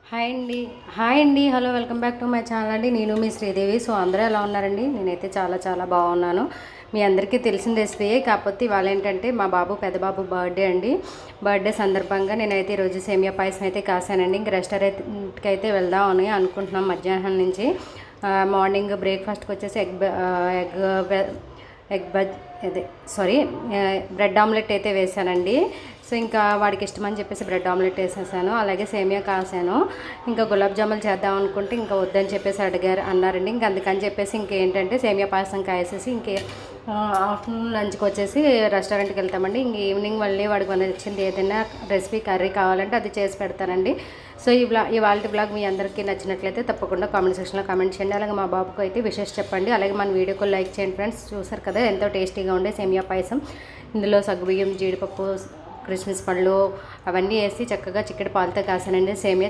Hi అండి. Hi అండి. Hello, welcome back to my channel అండి. నేను మీ శ్రీదేవి. సో అందరూ ఎలా ఉన్నారండి? నేనైతే చాలా చాలా బాగున్నాను. మీ అందరికీ తెలిసిన రెసిపీయే, కాకపోతే ఇవాళ ఏంటంటే మా పెద్ద బాబు బర్త్డే అండి. బర్త్డే సందర్భంగా నేనైతే ఈరోజు సేమియా పాయసం అయితే కాసానండి. ఇంక రెస్టారెంట్కి అయితే వెళ్దాం అని అనుకుంటున్నాం మధ్యాహ్నం నుంచి. మార్నింగ్ బ్రేక్ఫాస్ట్కి వచ్చేసి ఎగ్ ఎగ్ బజ్ అదే సారీ బ్రెడ్ ఆమ్లెట్ అయితే వేసానండి. సో ఇంకా వాడికి ఇష్టమని చెప్పేసి బ్రెడ్ ఆమ్లెట్ వేసేసాను. అలాగే సేమియా కాసాను. ఇంకా గులాబ్ జాములు చేద్దాం అనుకుంటే ఇంకా వద్దని చెప్పేసి అన్నారండి. ఇంకా అందుకని చెప్పేసి ఇంకేంటంటే సేమియా పాయసం కాసేసి ఆఫ్టర్నూన్ లంచ్కి వచ్చేసి రెస్టారెంట్కి వెళ్తామండి. ఇంక ఈవినింగ్ మళ్ళీ వాడికి నచ్చింది ఏదైనా రెసిపీ కర్రీ కావాలంటే అది చేసి పెడతానండి. సో ఇవాళ బ్లాగ్ మీ అందరికీ నచ్చినట్లయితే తప్పకుండా కామెంట్ సెక్షన్లో కామెంట్ చేయండి. అలాగే మా బాబుకు అయితే విషెస్ చెప్పండి. అలాగే మన వీడియోకి లైక్ చేయండి ఫ్రెండ్స్. చూసారు కదా ఎంతో టేస్టీగా ఉండే సేమియా పాయసం. ఇందులో సగ్గుబియ్యం, జీడిపప్పు, క్రిస్మస్ పళ్ళు అవన్నీ వేసి చక్కగా చిక్కటి పాలతో కాసానండి సేమియా.